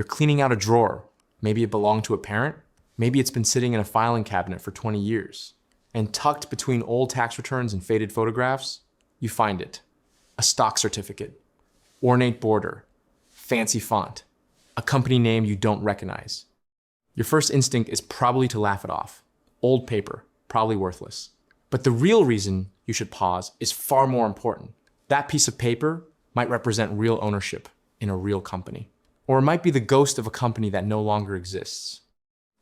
You're cleaning out a drawer. Maybe it belonged to a parent. Maybe it's been sitting in a filing cabinet for 20 years. And tucked between old tax returns and faded photographs, you find it. A stock certificate, ornate border, fancy font, a company name you don't recognize. Your first instinct is probably to laugh it off. Old paper, probably worthless. But the real reason you should pause is far more important. That piece of paper might represent real ownership in a real company. Or it might be the ghost of a company that no longer exists.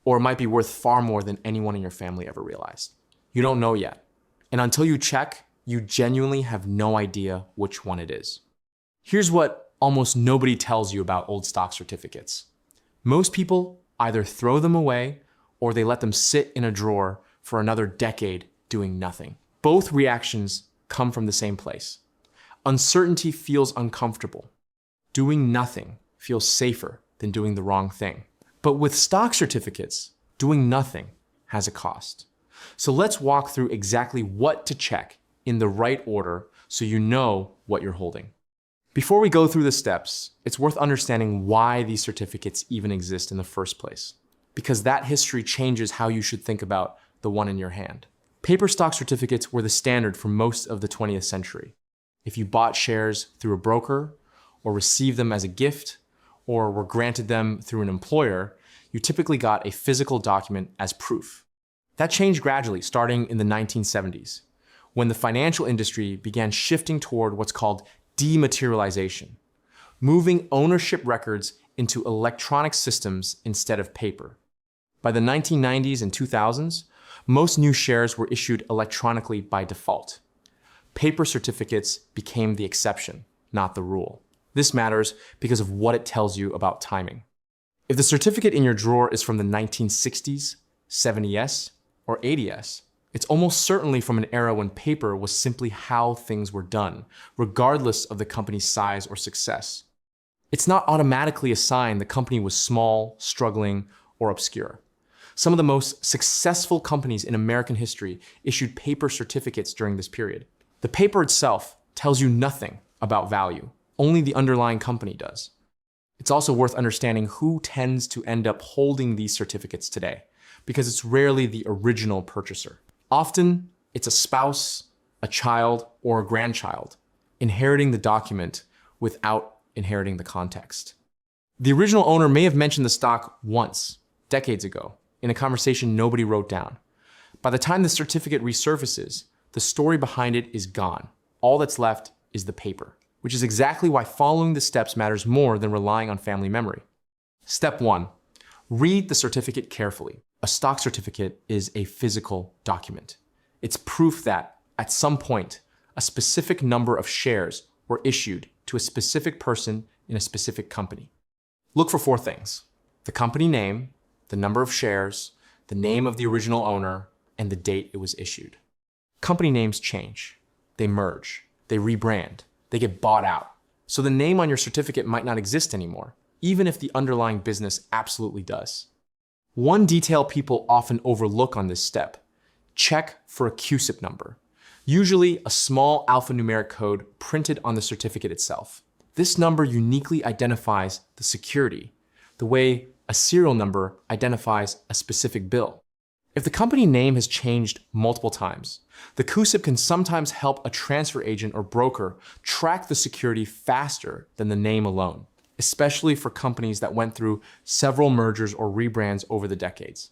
Or it might be worth far more than anyone in your family ever realized. You don't know yet. And until you check, you genuinely have no idea which one it is. Here's what almost nobody tells you about old stock certificates. Most people either throw them away or they let them sit in a drawer for another decade doing nothing. Both reactions come from the same place. Uncertainty feels uncomfortable. Doing nothing feels safer than doing the wrong thing. But with stock certificates, doing nothing has a cost. So let's walk through exactly what to check in the right order so you know what you're holding. Before we go through the steps, it's worth understanding why these certificates even exist in the first place, because that history changes how you should think about the one in your hand. Paper stock certificates were the standard for most of the 20th century. If you bought shares through a broker, or received them as a gift, or were granted them through an employer, you typically got a physical document as proof. That changed gradually starting in the 1970s, when the financial industry began shifting toward what's called dematerialization, moving ownership records into electronic systems instead of paper. By the 1990s and 2000s, most new shares were issued electronically by default. Paper certificates became the exception, not the rule. This matters because of what it tells you about timing. If the certificate in your drawer is from the 1960s, 70s, or 80s, it's almost certainly from an era when paper was simply how things were done, regardless of the company's size or success. It's not automatically a sign the company was small, struggling, or obscure. Some of the most successful companies in American history issued paper certificates during this period. The paper itself tells you nothing about value. Only the underlying company does. It's also worth understanding who tends to end up holding these certificates today, because it's rarely the original purchaser. Often, it's a spouse, a child, or a grandchild inheriting the document without inheriting the context. The original owner may have mentioned the stock once, decades ago, in a conversation nobody wrote down. By the time the certificate resurfaces, the story behind it is gone. All that's left is the paper, which is exactly why following the steps matters more than relying on family memory. Step 1, read the certificate carefully. A stock certificate is a physical document. It's proof that, at some point, a specific number of shares were issued to a specific person in a specific company. Look for 4 things: the company name, the number of shares, the name of the original owner, and the date it was issued. Company names change. They merge. They rebrand. They get bought out. So the name on your certificate might not exist anymore, even if the underlying business absolutely does. One detail people often overlook on this step: check for a CUSIP number, usually a small alphanumeric code printed on the certificate itself. This number uniquely identifies the security, the way a serial number identifies a specific bill. If the company name has changed multiple times, the CUSIP can sometimes help a transfer agent or broker track the security faster than the name alone, especially for companies that went through several mergers or rebrands over the decades.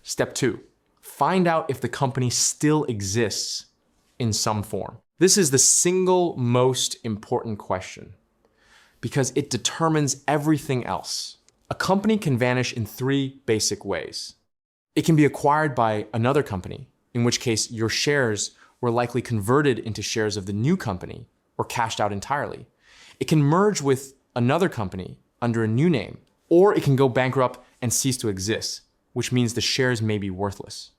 Step 2, find out if the company still exists in some form. This is the single most important question because it determines everything else. A company can vanish in 3 basic ways. It can be acquired by another company, in which case your shares were likely converted into shares of the new company or cashed out entirely. It can merge with another company under a new name, or it can go bankrupt and cease to exist, which means the shares may be worthless.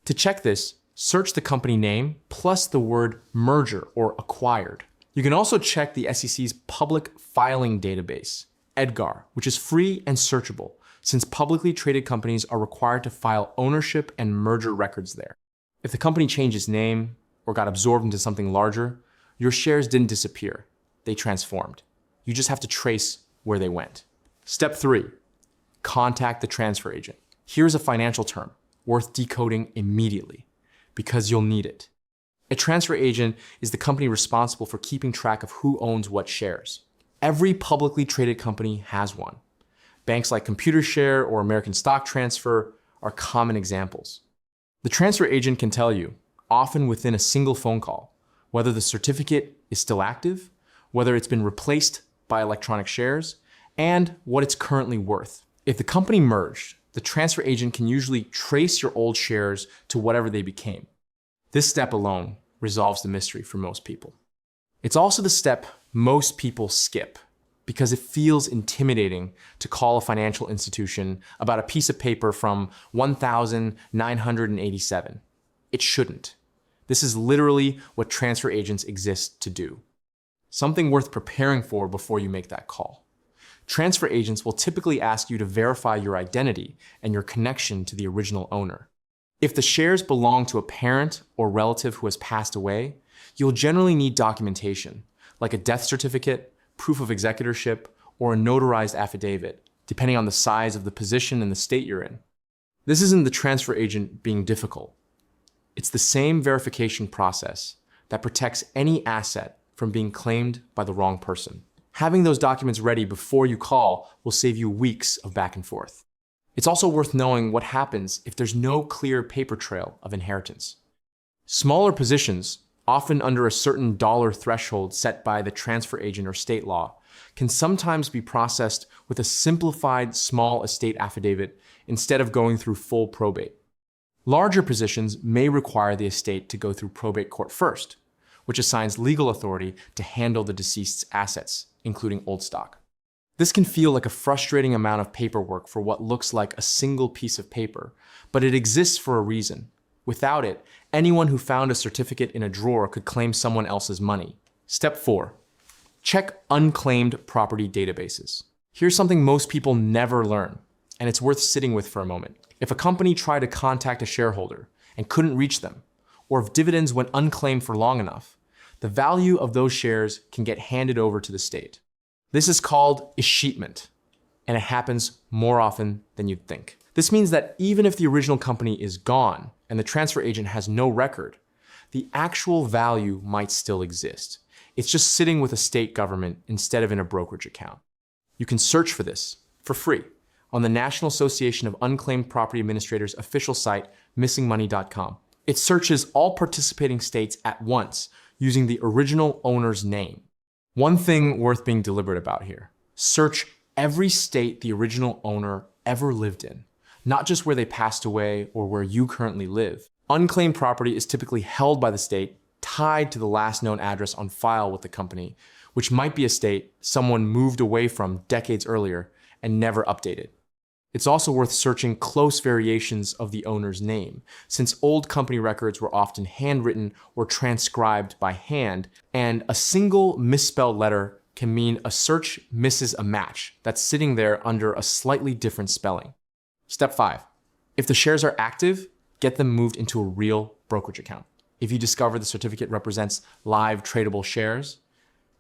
To check this, search the company name plus the word merger or acquired. You can also check the SEC's public filing database, EDGAR, which is free and searchable, since publicly traded companies are required to file ownership and merger records there. If the company changed its name or got absorbed into something larger, your shares didn't disappear, they transformed. You just have to trace where they went. Step 3, contact the transfer agent. Here's a financial term worth decoding immediately because you'll need it. A transfer agent is the company responsible for keeping track of who owns what shares. Every publicly traded company has one. Banks like Computershare or American Stock Transfer are common examples. The transfer agent can tell you, often within a single phone call, whether the certificate is still active, whether it's been replaced by electronic shares, and what it's currently worth. If the company merged, the transfer agent can usually trace your old shares to whatever they became. This step alone resolves the mystery for most people. It's also the step most people skip because it feels intimidating to call a financial institution about a piece of paper from 1987. It shouldn't. This is literally what transfer agents exist to do. Something worth preparing for before you make that call. Transfer agents will typically ask you to verify your identity and your connection to the original owner. If the shares belong to a parent or relative who has passed away, you'll generally need documentation, like a death certificate, proof of executorship, or a notarized affidavit, depending on the size of the position and the state you're in. This isn't the transfer agent being difficult. It's the same verification process that protects any asset from being claimed by the wrong person. Having those documents ready before you call will save you weeks of back and forth. It's also worth knowing what happens if there's no clear paper trail of inheritance. Smaller positions, often under a certain dollar threshold set by the transfer agent or state law, can sometimes be processed with a simplified small estate affidavit instead of going through full probate. Larger positions may require the estate to go through probate court first, which assigns legal authority to handle the deceased's assets, including old stock. This can feel like a frustrating amount of paperwork for what looks like a single piece of paper, but it exists for a reason. Without it, anyone who found a certificate in a drawer could claim someone else's money. Step 4, check unclaimed property databases. Here's something most people never learn, and it's worth sitting with for a moment. If a company tried to contact a shareholder and couldn't reach them, or if dividends went unclaimed for long enough, the value of those shares can get handed over to the state. This is called escheatment, and it happens more often than you'd think. This means that even if the original company is gone and the transfer agent has no record, the actual value might still exist. It's just sitting with a state government instead of in a brokerage account. You can search for this for free on the National Association of Unclaimed Property Administrators official site, missingmoney.com. It searches all participating states at once using the original owner's name. One thing worth being deliberate about here: search every state the original owner ever lived in, not just where they passed away or where you currently live. Unclaimed property is typically held by the state, tied to the last known address on file with the company, which might be a state someone moved away from decades earlier and never updated. It's also worth searching close variations of the owner's name, since old company records were often handwritten or transcribed by hand, and a single misspelled letter can mean a search misses a match that's sitting there under a slightly different spelling. Step 5. If the shares are active, get them moved into a real brokerage account. If you discover the certificate represents live tradable shares,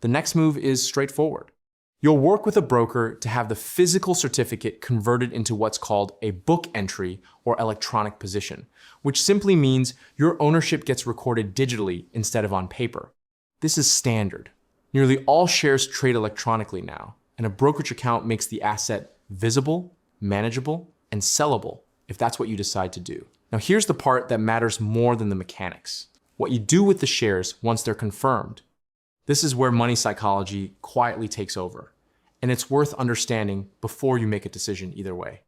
the next move is straightforward. You'll work with a broker to have the physical certificate converted into what's called a book entry or electronic position, which simply means your ownership gets recorded digitally instead of on paper. This is standard. Nearly all shares trade electronically now, and a brokerage account makes the asset visible, manageable, and sellable if that's what you decide to do. Now here's the part that matters more than the mechanics: what you do with the shares once they're confirmed. This is where money psychology quietly takes over, and it's worth understanding before you make a decision either way.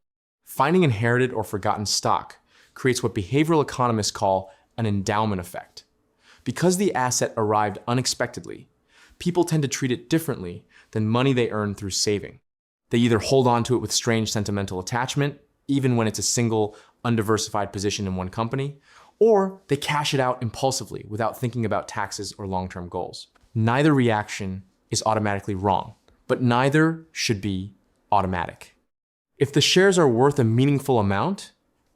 Finding inherited or forgotten stock creates what behavioral economists call an endowment effect. Because the asset arrived unexpectedly, people tend to treat it differently than money they earn through saving. They either hold on to it with strange sentimental attachment, even when it's a single, undiversified position in one company, or they cash it out impulsively without thinking about taxes or long-term goals. Neither reaction is automatically wrong, but neither should be automatic. If the shares are worth a meaningful amount,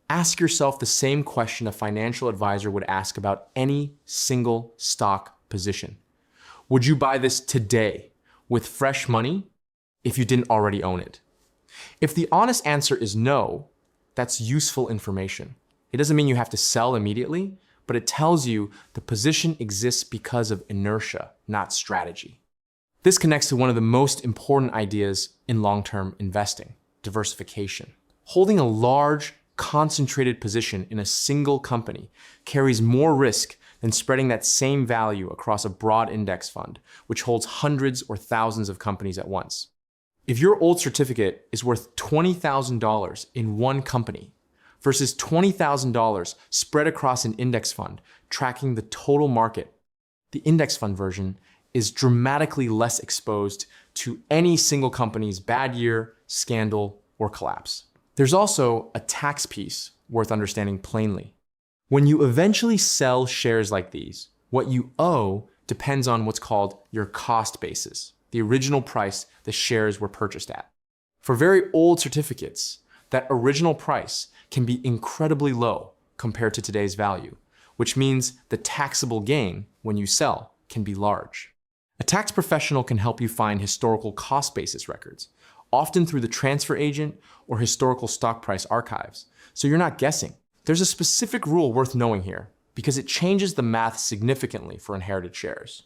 ask yourself the same question a financial advisor would ask about any single stock position. Would you buy this today with fresh money if you didn't already own it? If the honest answer is no, that's useful information. It doesn't mean you have to sell immediately, but it tells you the position exists because of inertia, not strategy. This connects to one of the most important ideas in long-term investing, diversification. Holding a large, concentrated position in a single company carries more risk than spreading that same value across a broad index fund, which holds hundreds or thousands of companies at once. If your old certificate is worth $20,000 in one company versus $20,000 spread across an index fund tracking the total market, the index fund version is dramatically less exposed to any single company's bad year, scandal, or collapse. There's also a tax piece worth understanding plainly. When you eventually sell shares like these, what you owe depends on what's called your cost basis, the original price the shares were purchased at. For very old certificates, that original price can be incredibly low compared to today's value, which means the taxable gain when you sell can be large. A tax professional can help you find historical cost basis records, often through the transfer agent or historical stock price archives, so you're not guessing. There's a specific rule worth knowing here, because it changes the math significantly for inherited shares.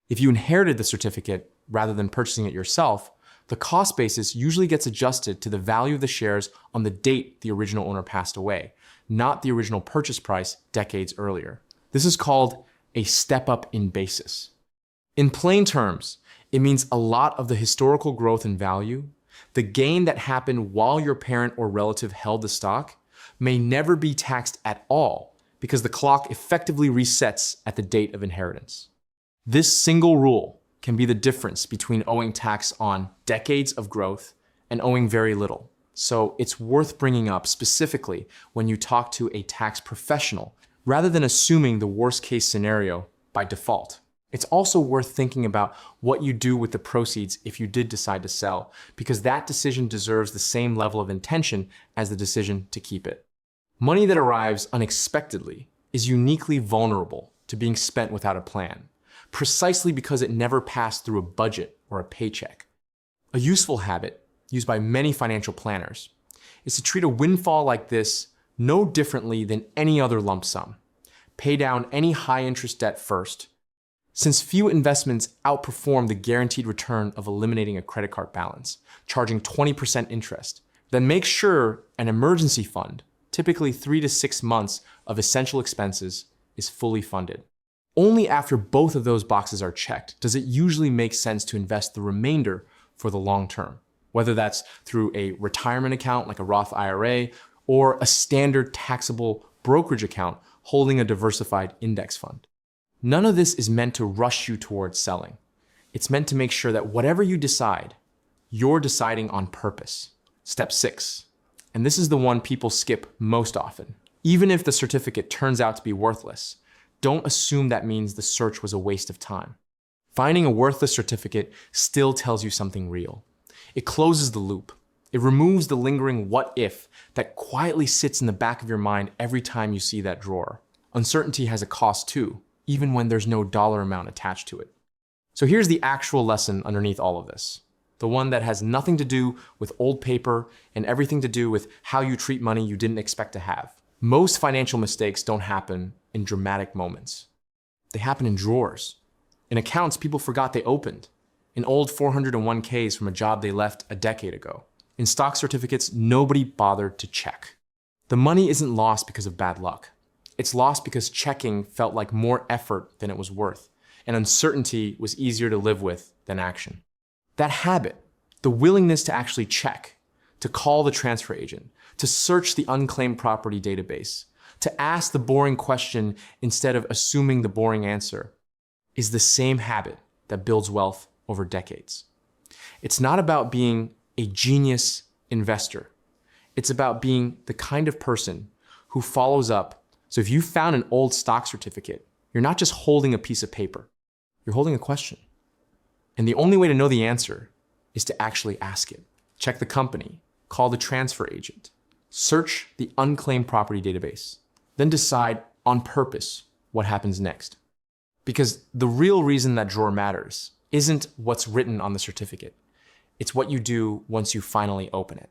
If you inherited the certificate rather than purchasing it yourself, the cost basis usually gets adjusted to the value of the shares on the date the original owner passed away, not the original purchase price decades earlier. This is called a step up in basis. In plain terms, it means a lot of the historical growth in value, the gain that happened while your parent or relative held the stock, may never be taxed at all because the clock effectively resets at the date of inheritance. This single rule can be the difference between owing tax on decades of growth and owing very little. So it's worth bringing up specifically when you talk to a tax professional, rather than assuming the worst case scenario by default. It's also worth thinking about what you do with the proceeds if you did decide to sell, because that decision deserves the same level of intention as the decision to keep it. Money that arrives unexpectedly is uniquely vulnerable to being spent without a plan, precisely because it never passed through a budget or a paycheck. A useful habit, used by many financial planners, is to treat a windfall like this no differently than any other lump sum. Pay down any high-interest debt first, since few investments outperform the guaranteed return of eliminating a credit card balance, charging 20% interest. Then make sure an emergency fund, typically 3 to 6 months of essential expenses, is fully funded. Only after both of those boxes are checked does it usually make sense to invest the remainder for the long term, whether that's through a retirement account like a Roth IRA or a standard taxable brokerage account holding a diversified index fund. None of this is meant to rush you towards selling. It's meant to make sure that whatever you decide, you're deciding on purpose. Step 6, and this is the one people skip most often. Even if the certificate turns out to be worthless, don't assume that means the search was a waste of time. Finding a worthless certificate still tells you something real. It closes the loop. It removes the lingering what if that quietly sits in the back of your mind every time you see that drawer. Uncertainty has a cost too, even when there's no dollar amount attached to it. So here's the actual lesson underneath all of this. The one that has nothing to do with old paper and everything to do with how you treat money you didn't expect to have. Most financial mistakes don't happen in dramatic moments. They happen in drawers, in accounts people forgot they opened, in old 401ks from a job they left a decade ago, in stock certificates nobody bothered to check. The money isn't lost because of bad luck. It's lost because checking felt like more effort than it was worth, and uncertainty was easier to live with than action. That habit, the willingness to actually check, to call the transfer agent, to search the unclaimed property database, to ask the boring question instead of assuming the boring answer, is the same habit that builds wealth over decades. It's not about being a genius investor. It's about being the kind of person who follows up. So if you found an old stock certificate, you're not just holding a piece of paper, you're holding a question. And the only way to know the answer is to actually ask it. Check the company, call the transfer agent, search the unclaimed property database, then decide on purpose what happens next. Because the real reason that drawer matters isn't what's written on the certificate. It's what you do once you finally open it.